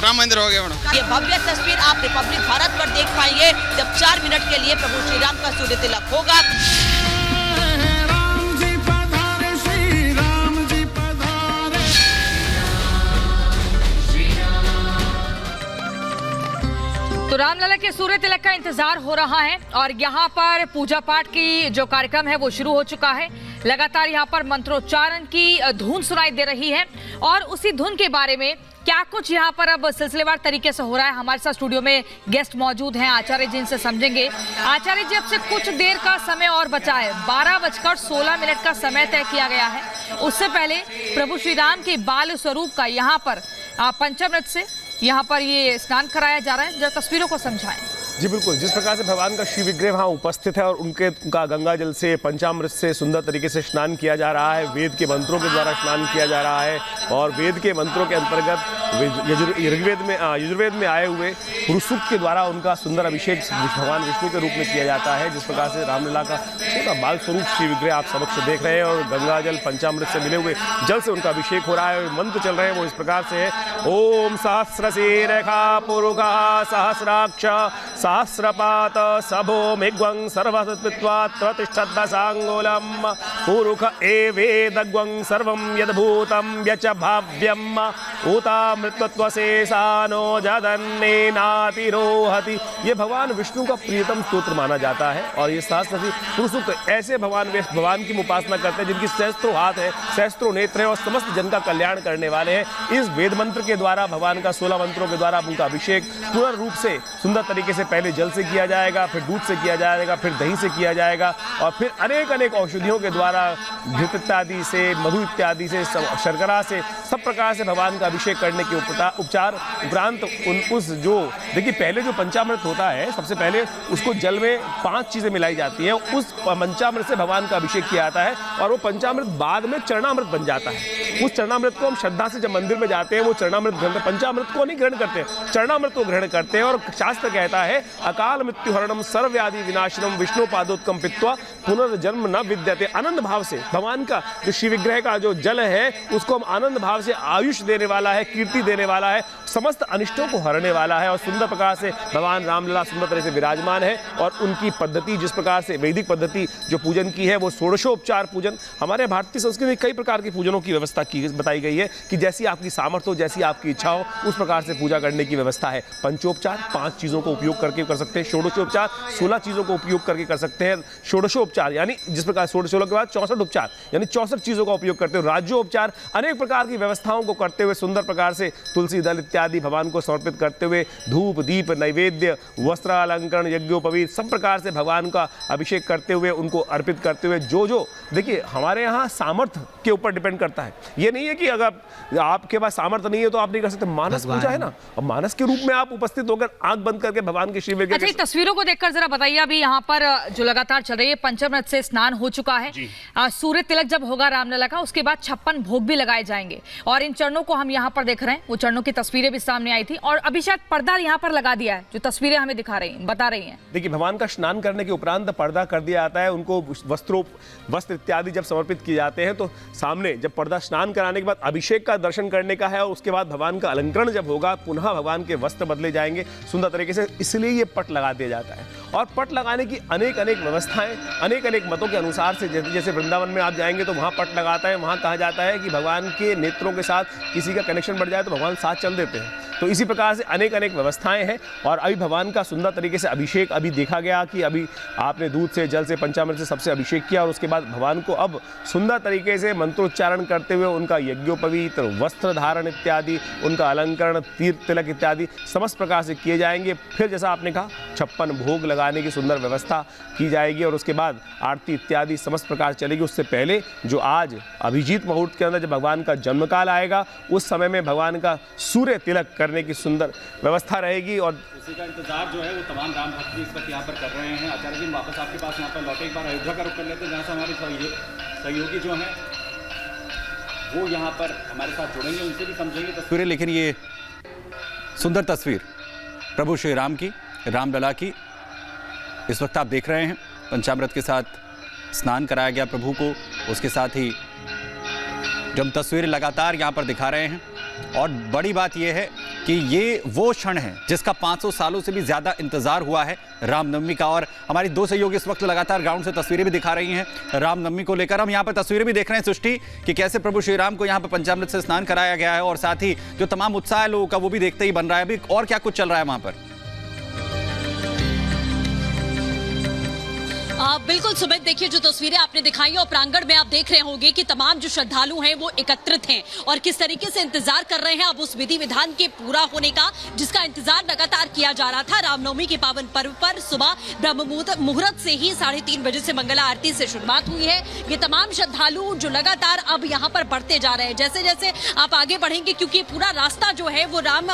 राम मंदिर हो गया मैडम। ये भव्य तस्वीर आप रिपब्लिक भारत पर देख पाएंगे जब 4 मिनट के लिए प्रभु श्री राम का सूर्य तिलक होगा। तो रामलला के सूर्य तिलक का इंतजार हो रहा है और यहाँ पर पूजा पाठ की जो कार्यक्रम है वो शुरू हो चुका है। लगातार यहाँ पर मंत्रोच्चारण की धुन सुनाई दे रही है और उसी धुन के बारे में क्या कुछ यहाँ पर अब सिलसिलेवार तरीके से हो रहा है। हमारे साथ स्टूडियो में गेस्ट मौजूद हैं, आचार्य जी, इनसे समझेंगे। आचार्य जी, अब से कुछ देर का समय और बचा है, 12:16 का समय तय किया गया है। उससे पहले प्रभु श्री राम के बाल स्वरूप का यहाँ पर पंचामृत से यहाँ पर ये स्नान कराया जा रहा है। जरा तस्वीरों को समझाएं। जी बिल्कुल, जिस प्रकार से भगवान का शिव विग्रह वहाँ उपस्थित है और उनका गंगा जल से पंचामृत से सुंदर तरीके से स्नान किया जा रहा है, वेद के मंत्रों के द्वारा स्नान किया जा रहा है और वेद के मंत्रों के अंतर्गत यजुर्वेद में आए हुए पुरुष सूक्त के द्वारा उनका सुंदर अभिषेक भगवान विष्णु के रूप में किया जाता है। जिस प्रकार से रामलीला का छोटा बाल स्वरूप शिव विग्रह आप समक्ष देख रहे हैं और गंगा जल पंचामृत से मिले हुए जल से उनका अभिषेक हो रहा है और मंत्र चल रहे हैं वो इस प्रकार से है। ओम सहस्रशीरेखा पुरुषा सहस्राक्ष सहस्रपात सभो मिग्वं सर्वसत्त्वात्र तिष्ठद्दशाङ्गुलम् पुरुष एवेदग्वं सर्वं यद्भूतं यच भाव्यम् उतामृतत्वशेषानो जदन्नेनातिरोहति। ये भगवान विष्णु का प्रियतम स्तोत्र माना जाता है और ये सहस्रशीर्ष पुरुष सूक्त ऐसे भगवान की उपासना करते हैं जिनकी सहस्त्रों हाथ है, सहस्त्रों नेत्र है और समस्त जन का कल्याण करने वाले हैं। इस वेद मंत्र के द्वारा भगवान का 16 मंत्रों के द्वारा उनका अभिषेक पूर्ण रूप से सुंदर तरीके से पहले जल से किया जाएगा, फिर दूध से किया जाएगा, फिर दही से किया जाएगा और फिर अनेक औषधियों के द्वारा घृत इत्यादि से, मधु इत्यादि से, शर्करा से, सब प्रकार से भगवान का अभिषेक करने के उपचार उपरांत उस जो देखिए पहले जो पंचामृत होता है सबसे पहले उसको जल में 5 चीजें मिलाई जाती है, उस पंचामृत से भगवान का अभिषेक किया जाता है और वो पंचामृत बाद में चरणामृत बन जाता है। उस चरणामृत को हम श्रद्धा से जब मंदिर में जाते हैं वो चरणामृत ग्रहण, पंचामृत को नहीं ग्रहण करते, चरणामृत को ग्रहण करते हैं और शास्त्र कहता है अकाल मृत्यु हरणम सर्वव्याधि विनाशनम विष्णु पादोत्कम पित्वा पुनर्जन्म न विद्यते। आनंद भाव से भगवान का जो शिव विग्रह का जो जल है उसको हम आनंद भाव से आयुष देने वाला है, कीर्ति देने वाला है, समस्त अनिष्टों को हरने वाला है और सुंदर प्रकार से भगवान रामलला सुंदर तरह से विराजमान है। और उनकी पद्धति जिस प्रकार से वैदिक पद्धति जो पूजन की है वो षोडशोपचार पूजन, हमारे भारतीय संस्कृति में कई प्रकार के पूजनों की व्यवस्था की बताई गई है कि जैसी आपकी सामर्थ्य हो, जैसी आपकी इच्छा हो उस प्रकार से पूजा करने की व्यवस्था है। पंचोपचार 5 चीजों को उपयोग करके कर सकते हैं, षोडशोपचार 16 चीजों को उपयोग करके कर सकते हैं। षोडशोपचार यानी जिस प्रकार 16 के बाद 64 उपचार यानी 64 चीजों का उपयोग करते हो। राज्योपचार अनेक प्रकार की व्यवस्थाओं को करते हुए सुंदर प्रकार से तुलसी दल इत्यादि भगवान को समर्पित करते हुए धूप दीप नैवेद्य वस्त्र अलंकरण यज्ञोपवीत सब प्रकार से भगवान का अभिषेक करते हुए उनको अर्पित करते हुए जो देखिए हमारे यहाँ सामर्थ्य के ऊपर डिपेंड करता है। ये नहीं है कि अगर आपके पास सामर्थ्य नहीं है तो आप नहीं कर सकते। मानस पूजा है ना, और मानस के रूप में आप उपस्थित होकर आंख बंद करके भगवान के शिव विग्रह। अच्छा, तस्वीरों को देखकर जरा बताइए, अभी यहाँ पर जो लगातार चल रही है पंचामृत से स्नान हो चुका है, सूर्य तिलक जब होगा रामलला का उसके बाद 56 भोग भी लगाए जाएंगे और इन चरणों को हम यहाँ पर देख रहे हैं। वो चरणों की तस्वीरें भी सामने आई थी और अभी शायद पर्दा यहाँ पर लगा दिया है, जो तस्वीरें हमें दिखा रही हैं, बता रही हैं। देखिए भगवान का स्नान करने के उपरांत पर्दा कर दिया जाता है, उनको वस्त्र इत्यादि जब समर्पित किए जाते हैं तो सामने जब पर्दा स्नान कराने के बाद अभिषेक का दर्शन करने का है और उसके बाद भगवान का अलंकरण जब होगा पुनः भगवान के वस्त्र बदले जाएंगे सुंदर तरीके से, इसलिए ये पट लगा दिया जाता है। और पट लगाने की अनेक व्यवस्थाएं अनेक मतों के अनुसार से, जैसे वृंदावन में आप जाएंगे तो वहाँ पट लगाता है, वहाँ कहा जाता है कि भगवान के नेत्रों के साथ किसी का कनेक्शन बढ़ जाए तो भगवान साथ चल देते हैं। तो इसी प्रकार से अनेक व्यवस्थाएं हैं और अभी भगवान का सुंदर तरीके से अभिषेक अभी देखा गया कि अभी आपने दूध से जल से पंचामृत से सबसे अभिषेक किया और उसके बाद भगवान को अब सुंदर तरीके से मंत्रोच्चारण करते हुए उनका यज्ञोपवीत वस्त्र धारण इत्यादि, उनका अलंकरण तीर्थ तिलक इत्यादि समस्त प्रकार से किए जाएंगे। फिर जैसा आपने कहा 56 भोग लगाने की सुंदर व्यवस्था की जाएगी और उसके बाद आरती इत्यादि समस्त प्रकार चलेगी। उससे पहले जो आज अभिजीत मुहूर्त के अंदर जब भगवान का जन्मकाल आएगा उस समय में भगवान का सूर्य तिलक करने की सुंदर व्यवस्था रहेगी और उसी का इंतजार जो है वो तमाम राम भक्त इस वक्त यहाँ पर कर रहे हैं। आचार्य जी वापस आपके पास यहाँ पर लौटे, एक बार अयोध्या का रुख कर लेते हैं जहाँ से हमारे सहयोगी जो हैं वो यहाँ पर हमारे साथ जुड़ेंगे, उनसे भी समझेंगे तस्वीरें। लेकिन ये सुंदर तस्वीर प्रभु श्री राम की, रामलला की इस वक्त आप देख रहे हैं। पंचामृत के साथ स्नान कराया गया प्रभु को, उसके साथ ही जो हम तस्वीरें लगातार यहाँ पर दिखा रहे हैं और बड़ी बात यह है कि ये वो क्षण है जिसका 500 सालों से भी ज्यादा इंतजार हुआ है रामनवमी का। और हमारी दो सहयोगी इस वक्त लगातार ग्राउंड से तस्वीरें भी दिखा रही हैं रामनवमी को लेकर। हम यहाँ पर तस्वीरें भी देख रहे हैं सृष्टि कि कैसे प्रभु श्री राम को यहाँ पर पंचामृत से स्नान कराया गया है और साथ ही जो तमाम उत्साह है लोगों का वो भी देखते ही बन रहा है। अभी और क्या कुछ चल रहा है वहां पर? बिल्कुल सुमित, देखिए जो तस्वीरें आपने दिखाई और प्रांगण में आप देख रहे होंगे कि तमाम जो श्रद्धालु हैं वो एकत्रित हैं और किस तरीके से इंतजार कर रहे हैं अब उस विधि विधान के पूरा होने का, जिसका इंतजार लगातार किया जा रहा था। रामनवमी के पावन पर्व पर सुबह ब्रह्म मुहूर्त से ही 3:30 बजे से मंगला आरती से शुरुआत हुई है। ये तमाम श्रद्धालु जो लगातार अब यहाँ पर बढ़ते जा रहे हैं, जैसे जैसे आप आगे बढ़ेंगे, क्योंकि पूरा रास्ता जो है वो राम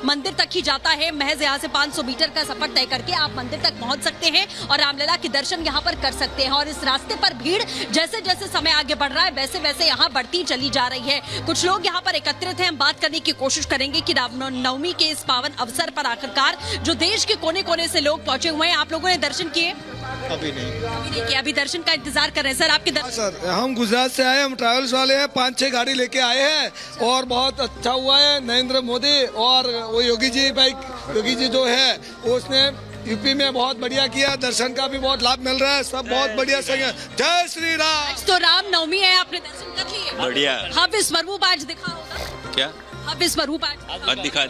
मंदिर तक ही जाता है। महज यहाँ से 500 मीटर का सफर तय करके आप मंदिर तक पहुंच सकते हैं और रामलला के दर्शन यहाँ पर कर सकते हैं। और इस रास्ते पर भीड़ जैसे जैसे समय आगे बढ़ रहा है वैसे वैसे यहाँ बढ़ती चली जा रही है। कुछ लोग यहाँ पर एकत्रित हैं, हम बात करने की कोशिश करेंगे कि रामनवमी के इस पावन अवसर पर आखिरकार जो देश के कोने कोने से लोग पहुंचे हुए हैं, आप लोगों ने दर्शन किए? अभी नहीं किया, अभी दर्शन का इंतजार कर रहे हैं। सर आपके दर्शन? सर हम गुजरात से आए, हम ट्रैवल्स वाले हैं, 5-6 गाड़ी लेके आए हैं और बहुत अच्छा हुआ है। नरेंद्र मोदी और वो योगी जी जो है उसने यूपी में बहुत बढ़िया किया, दर्शन का भी बहुत लाभ मिल रहा है, सब बहुत बढ़िया संग है। जय श्री राम। आज तो रामनवमी है, आपने दर्शन कर लिए? बढ़िया। हब स्वरूप आज दिखा होगा क्या? हब स्वरूप आज दिखा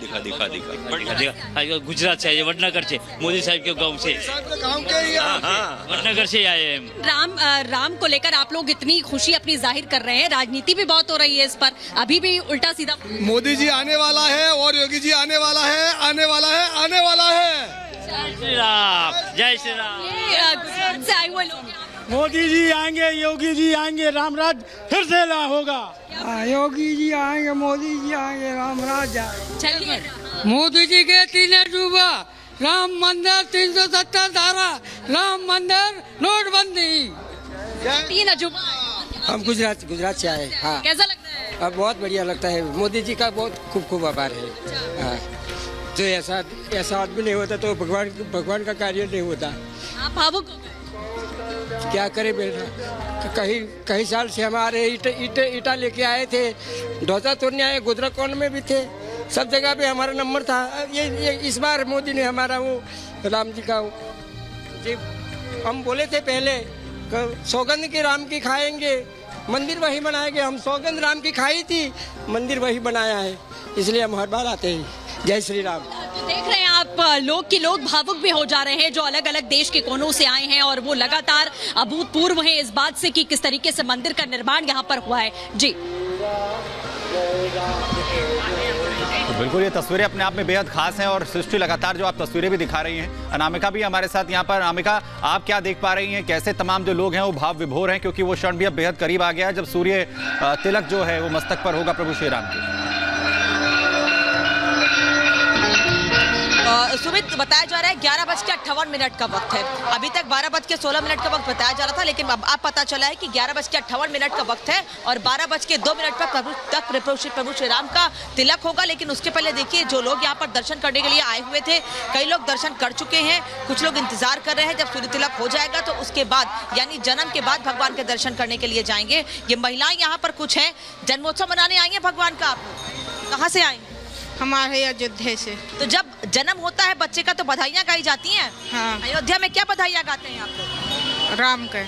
गुजरात से आए, वडनगर से, मोदी साहब के गांव से, गाँव के ही वडनगर से आए हैं। राम को लेकर आप लोग इतनी खुशी अपनी जाहिर कर रहे हैं, राजनीति भी बहुत हो रही है इस पर, अभी भी उल्टा सीधा। मोदी जी आने वाला है और योगी जी आने वाला है, आने वाला है, आने वाला है। जय श्री राम, जय श्री राम। गुजरात से आए हुए लोग मोदी जी आएंगे, योगी जी आएंगे, रामराज फिर से होगा। योगी जी आएंगे, मोदी जी आएंगे, रामराज। चलिए, मोदी जी के 3 अजूबा, राम मंदिर 370 धारा, राम मंदिर नोटबंदी। 3 अजूबा। हम गुजरात से आए। हाँ, कैसा लगता है? अब बहुत बढ़िया लगता है। मोदी जी का बहुत खूब आभार है। हाँ, तो ऐसा आदमी नहीं होता तो भगवान का कार्य नहीं होता। आप भावुक हो गए? क्या करे बेटा, कई साल से हमारे ईटा लेके आए थे, ढोसा तोड़ने आए, गुजराकोंड में भी थे, सब जगह पे हमारा नंबर था। ये इस बार मोदी ने हमारा वो राम जी का जी, हम बोले थे पहले सौगंध की राम की खाएंगे, मंदिर वही बनाएंगे। हम सौगंध राम की खाई थी, मंदिर वही बनाया है, इसलिए हम हर बार आते हैं। जय श्री राम। तो देख रहे हैं आप, लोग भावुक भी हो जा रहे हैं जो अलग अलग देश के कोनों से आए हैं और वो लगातार अभूतपूर्व हैं इस बात से कि किस तरीके से मंदिर का निर्माण यहाँ पर हुआ है। जी तो बिल्कुल ये तस्वीरें अपने आप में बेहद खास हैं और सृष्टि लगातार जो आप तस्वीरें भी दिखा रही हैं, अनामिका भी हमारे साथ यहाँ पर। अनामिका, आप क्या देख पा रही हैं, कैसे तमाम जो लोग हैं वो भाव विभोर हैं, क्योंकि वो क्षण भी अब बेहद करीब आ गया है जब सूर्य तिलक जो है वो मस्तक पर होगा प्रभु श्री राम के। सुमित, बताया जा रहा है 11:58 का वक्त है। अभी तक 12:16 का वक्त बताया जा रहा था, लेकिन अब पता चला है कि 11:58 का वक्त है और 12:02 पर प्रभु श्री राम का तिलक होगा। लेकिन उसके पहले देखिए, जो लोग यहाँ पर दर्शन करने के लिए आए हुए थे, कई लोग दर्शन कर चुके हैं, कुछ लोग इंतजार कर रहे हैं जब सूर्य तिलक हो जाएगा तो उसके बाद यानी जन्म के बाद भगवान के दर्शन करने के लिए जाएंगे। ये महिलाएं यहाँ पर कुछ है, जन्मोत्सव मनाने आई है भगवान का। आप कहाँ से आए? हमारे अयोध्या से। तो जब जन्म होता है बच्चे का तो बधाइयाँ गाई जाती हैं। हाँ। अयोध्या में क्या बधाइयाँ गाते हैं आप लोग? राम का।